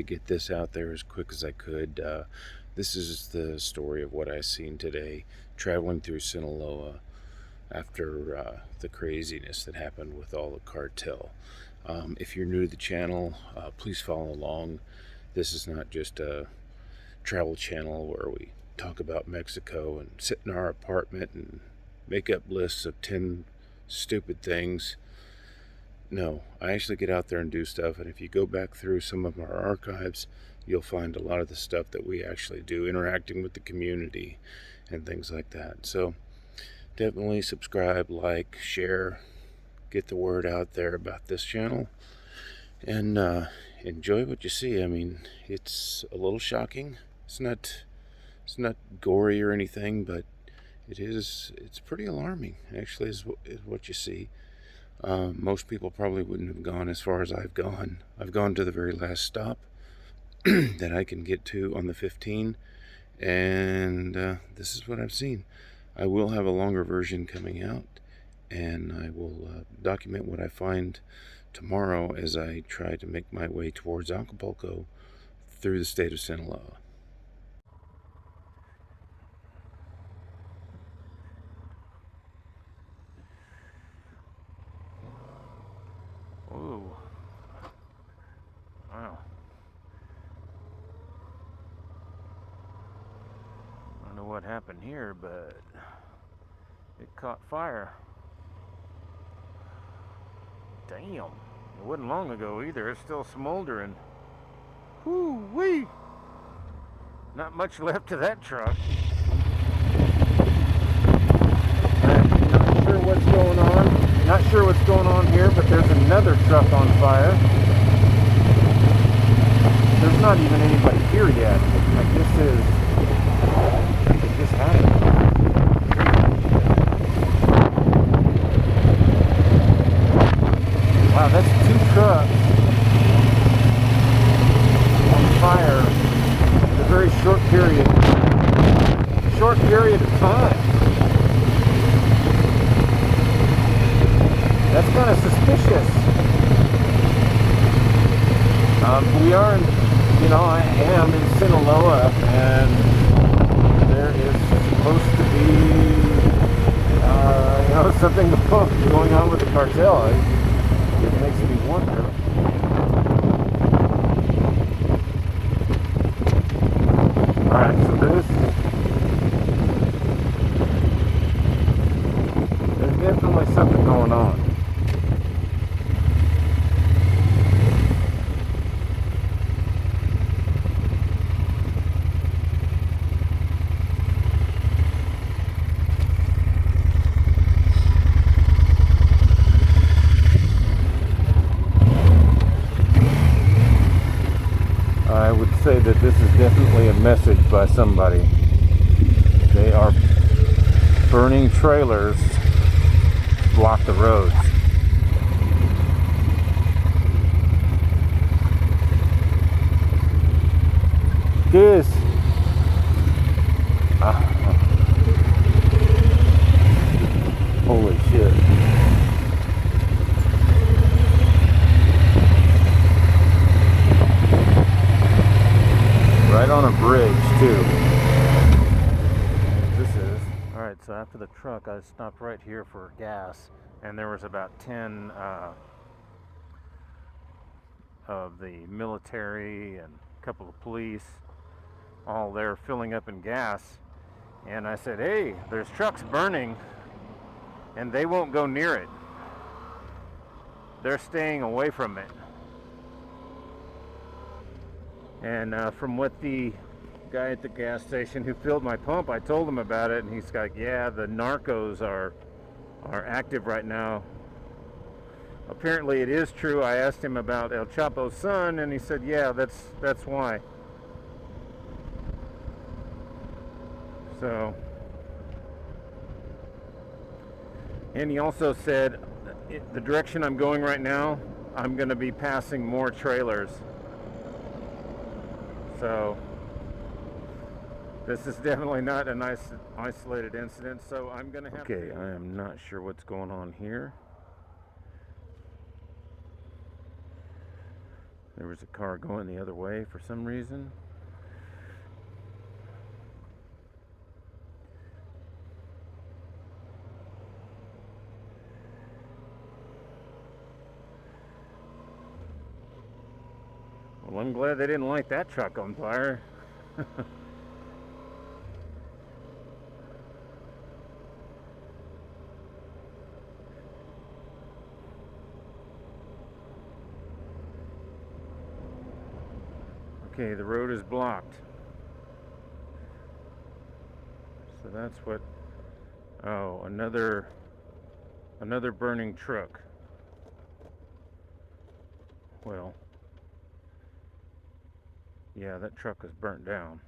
get this out there as quick as I could. This is the story of what I've seen today, traveling through Sinaloa after the craziness that happened with all the cartel. If you're new to the channel, please follow along. This is not just a travel channel where we talk about Mexico and sit in our apartment and make up lists of 10 stupid things. No, I actually get out there and do stuff, and if you go back through some of our archives, you'll find a lot of the stuff that we actually do, interacting with the community and things like that. So definitely subscribe, like, share, get the word out there about this channel, and enjoy what you see. I mean, it's a little shocking. It's not gory or anything, but it's pretty alarming, actually, is what you see. Most people probably wouldn't have gone as far as I've gone. I've gone to the very last stop that I can get to on the 15, and this is what I've seen. I will have a longer version coming out, and I will document what I find tomorrow as I try to make my way towards Acapulco through the state of Sinaloa. Ooh. Wow. I don't know what happened here, but it caught fire. Damn. It wasn't long ago either. It's still smoldering. Whoo-wee! Not much left of that truck. Not sure what's going on. Not sure what's going on here, but there's another truck on fire. There's not even anybody here yet. Like, it just happened. Wow, that's 2 trucks on fire in a very short period of time. That's kind of suspicious. We are in, I am in Sinaloa, and there is supposed to be, something going on with the cartel. It makes me wonder. Alright, so there's definitely something going on. I would say that this is definitely a message by somebody. They are burning trailers to block the roads. This. Holy shit. Right on a bridge, too. This is. Alright, so after the truck, I stopped right here for gas, and there was about 10 of the military and a couple of police all there filling up in gas. And I said, hey, there's trucks burning, and they won't go near it. They're staying away from it. And from what the guy at the gas station who filled my pump, I told him about it, and he's like, yeah, the narcos are active right now. Apparently it is true. I asked him about El Chapo's son, and he said, yeah, that's why. So, and he also said, the direction I'm going right now, I'm going to be passing more trailers. So this is definitely not a nice isolated incident, so I'm going to have to... Okay, I am not sure what's going on here. There was a car going the other way for some reason. Well, I'm glad they didn't light that truck on fire. Okay, the road is blocked. So that's what... Oh, another burning truck. Well, yeah, that truck was burnt down.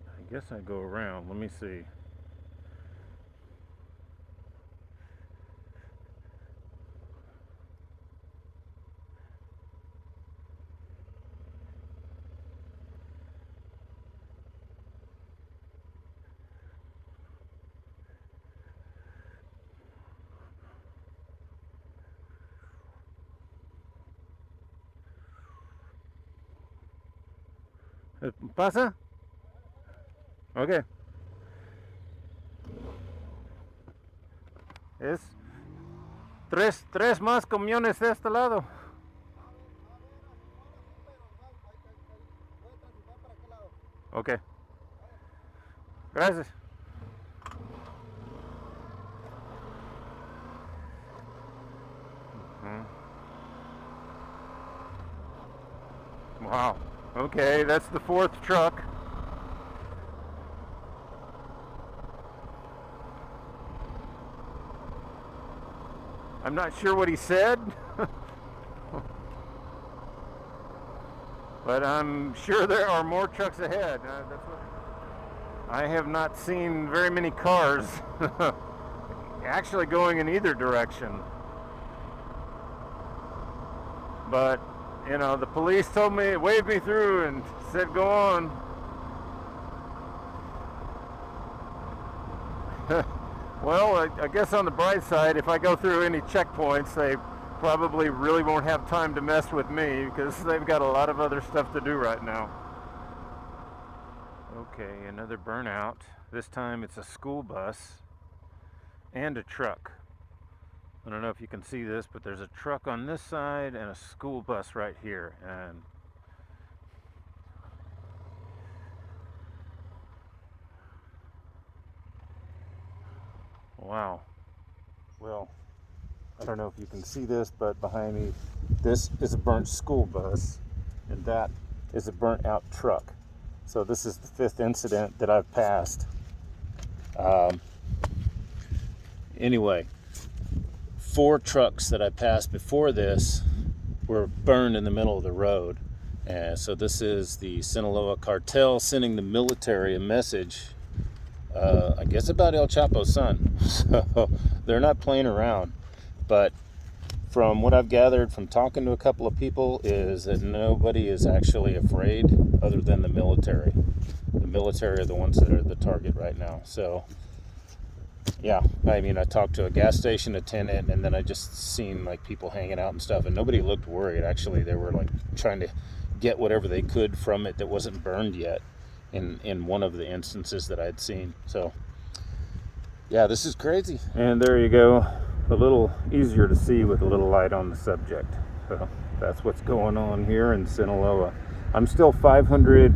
I guess I go around. Let me see. ¿Pasa? Okay. Es tres más camiones de este lado. Okay. Gracias. Wow. Okay, that's the fourth truck. I'm not sure what he said, but I'm sure there are more trucks ahead. I have not seen very many cars actually going in either direction. But, you know, the police told me, waved me through and said, go on. Well, I guess on the bright side, if I go through any checkpoints, they probably really won't have time to mess with me because they've got a lot of other stuff to do right now. Okay, another burnout. This time it's a school bus and a truck. I don't know if you can see this, but there's a truck on this side and a school bus right here. And wow. Well, I don't know if you can see this, but behind me, this is a burnt school bus, and that is a burnt out truck. So this is the fifth incident that I've passed. Anyway, 4 trucks that I passed before this were burned in the middle of the road. And so this is the Sinaloa cartel sending the military a message, I guess about El Chapo's son. So they're not playing around. But from what I've gathered from talking to a couple of people is that nobody is actually afraid other than the military. The military are the ones that are the target right now. So yeah, I mean, I talked to a gas station attendant, and then I just seen like people hanging out and stuff, and nobody looked worried. Actually, they were like trying to get whatever they could from it that wasn't burned yet in one of the instances that I'd seen. So yeah, this is crazy. And there you go, a little easier to see with a little light on the subject. So that's what's going on here in Sinaloa. I'm still 500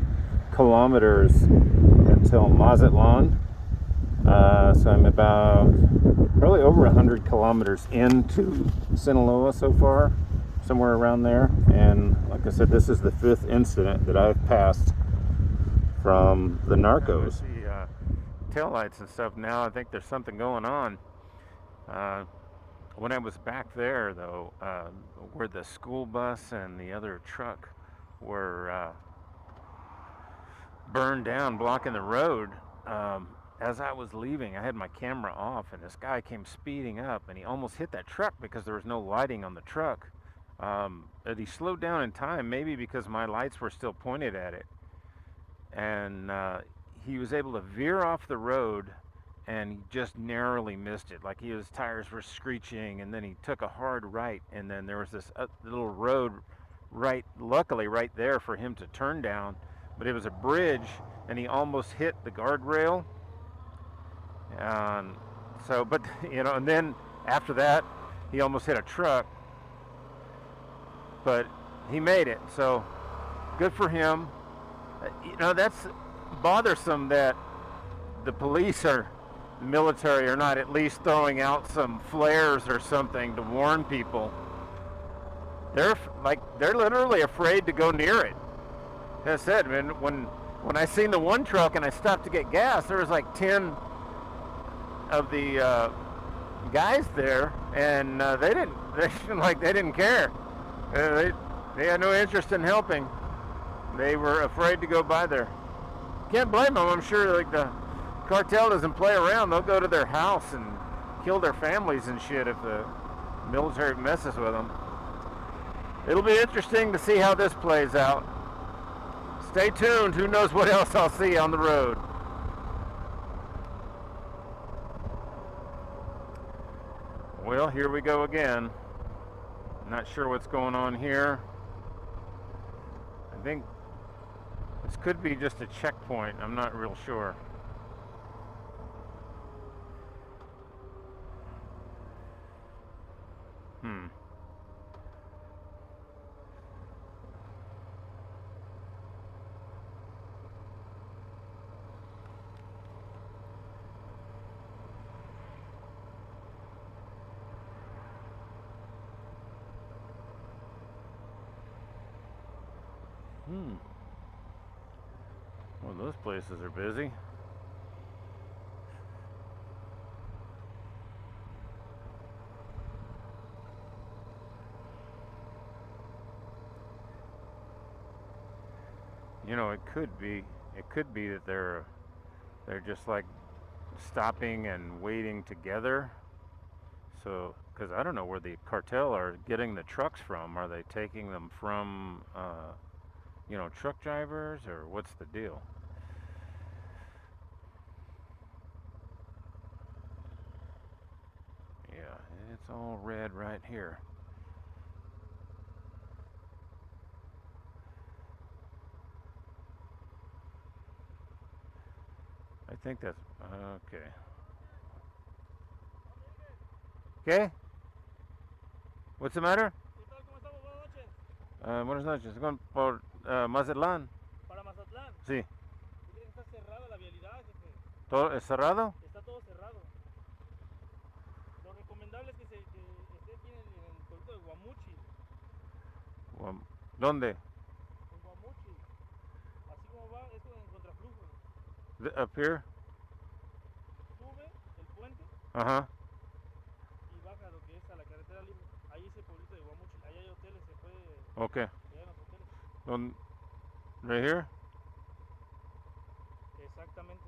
kilometers until Mazatlan. So I'm about probably over 100 kilometers into Sinaloa so far, somewhere around there. And like I said, this is the 5th incident that I've passed from the narcos. Taillights and stuff now. I think there's something going on. When I was back there, though, where the school bus and the other truck were burned down, blocking the road, as I was leaving, I had my camera off, and this guy came speeding up, and he almost hit that truck because there was no lighting on the truck. But he slowed down in time, maybe because my lights were still pointed at it. And he was able to veer off the road, and he just narrowly missed it. Like his tires were screeching, and then he took a hard right, and then there was this little road right, luckily right there for him to turn down, but it was a bridge, and he almost hit the guardrail. And so, but and then after that, he almost hit a truck, but he made it. So good for him. That's bothersome that the police or the military are not at least throwing out some flares or something to warn people. They're literally afraid to go near it. As I said, when I seen the one truck and I stopped to get gas, there was like 10 of the guys there, and they didn't care. They had no interest in helping. They were afraid to go by there. Can't blame them. I'm sure like the cartel doesn't play around. They'll go to their house and kill their families and shit if the military messes with them. It'll be interesting to see how this plays out. Stay tuned. Who knows what else I'll see on the road. Well, here we go again. Not sure what's going on here. I think this could be just a checkpoint. I'm not real sure. Well, those places are busy. It could be that they're just like stopping and waiting together. So, because I don't know where the cartel are getting the trucks from. Are they taking them from, truck drivers, or what's the deal? Yeah, it's all red right here. I think that's okay. ¿Qué? What's the matter? Buenas noches. Going por Mazatlán. ¿Para Mazatlán? Sí. Está cerrada la vialidad, jefe. ¿Todo es cerrado? Está todo cerrado. Lo recomendable es que esté aquí en el pueblito de Guamuchi. ¿Dónde? En Guamuchi. Así como va, esto en contraflujo. Up here? Sube el puente. Uh-huh. Y baja lo que es a la carretera libre. Ahí es el pueblito de Guamuchi. Ahí hay hoteles, se puede. Okay. Llegar a los hoteles. Right here? Exactamente.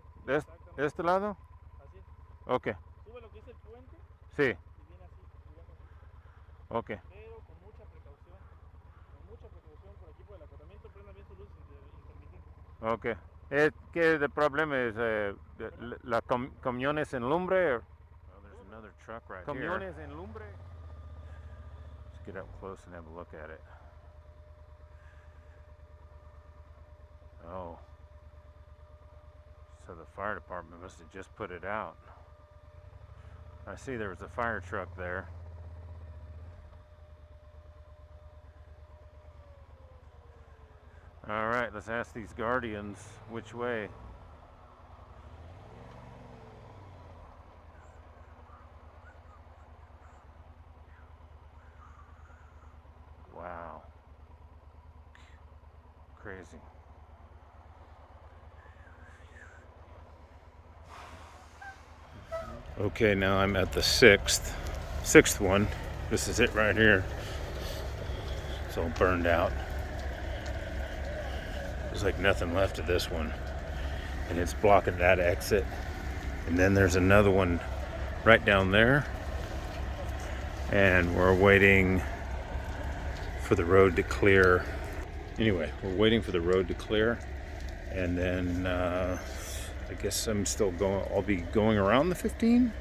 ¿Este lado? Así es. Okay. Sube lo que es el puente. Sí. Y viene así. Y baja así. Okay. Pero con mucha precaución. Con mucha precaución por aquí por el acotamiento. Prendan bien sus luces intermitentes. Okay. ¿Qué el problema es? ¿La camiones en lumbre? Oh, there's another truck right here. Camiones en lumbre? Let's get up close and have a look at it. Oh. So the fire department must have just put it out. I see there was a fire truck there. All right, let's ask these guardians which way. Wow. Crazy. Okay, now I'm at the sixth one. This is it right here. It's all burned out. There's like nothing left of this one, and it's blocking that exit. And then there's another one right down there, and we're waiting for the road to clear. Anyway, we're waiting for the road to clear, and then I guess I'm still going. I'll be going around the 15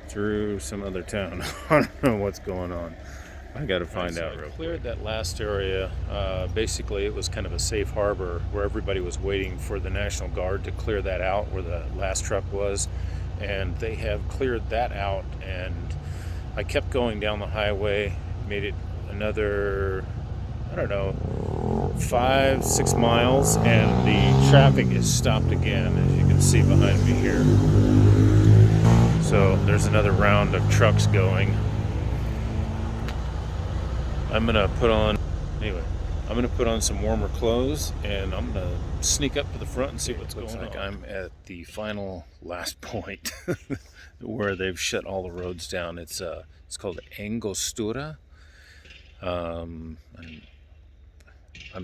through some other town. I don't know what's going on. I got to find out. I cleared that last area. Basically, it was kind of a safe harbor where everybody was waiting for the National Guard to clear that out where the last truck was, and they have cleared that out. And I kept going down the highway, made it another, I don't know, 5-6 miles, and the traffic is stopped again, as you can see behind me here. So there's another round of trucks going. I'm gonna put on some warmer clothes, and I'm gonna sneak up to the front and see what's going on. Looks like I'm at the final last point where they've shut all the roads down. It's called Angostura. I'm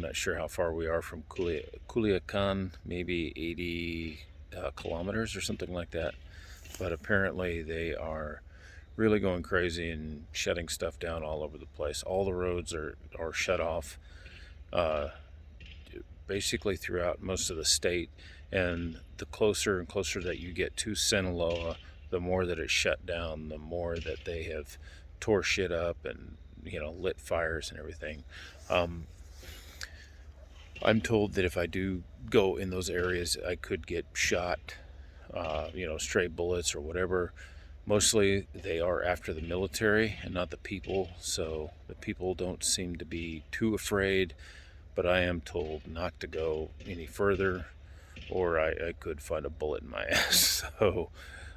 not sure how far we are from Culiacan, maybe 80 kilometers or something like that. But apparently they are really going crazy and shutting stuff down all over the place. All the roads are shut off basically throughout most of the state. And the closer and closer that you get to Sinaloa, the more that it's shut down, the more that they have tore shit up and, lit fires and everything. I'm told that if I do go in those areas, I could get shot, stray bullets or whatever. Mostly they are after the military and not the people, so the people don't seem to be too afraid, but I am told not to go any further or I could find a bullet in my ass. So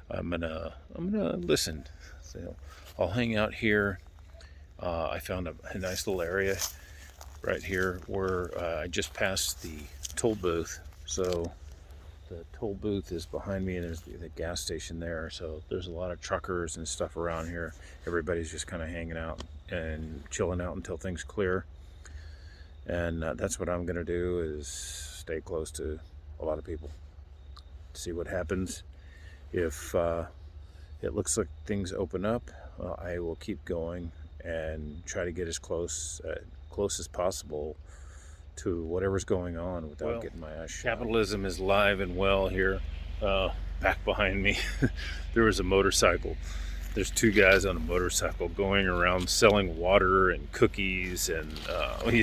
I'm gonna listen. So I'll hang out here. I found a nice little area right here where I just passed the toll booth. So the toll booth is behind me, and there's the gas station there. So there's a lot of truckers and stuff around here. Everybody's just kind of hanging out and chilling out until things clear. And that's what I'm going to do, is stay close to a lot of people, see what happens. If it looks like things open up, I will keep going and try to get as close as possible to whatever's going on without getting my ass shot. Capitalism is live and well here. Back behind me, there was a motorcycle. There's two guys on a motorcycle going around selling water and cookies and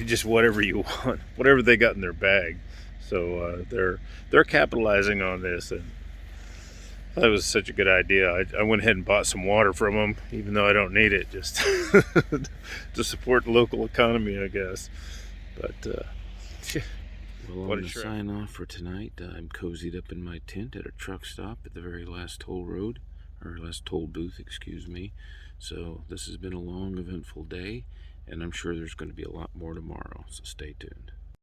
just whatever you want, whatever they got in their bag. So they're capitalizing on this, and that was such a good idea. I went ahead and bought some water from them, even though I don't need it, just to support the local economy, I guess. But well, I'm going to sign off for tonight. I'm cozied up in my tent at a truck stop at the very last toll booth, excuse me. So this has been a long, eventful day, and I'm sure there's going to be a lot more tomorrow, so stay tuned.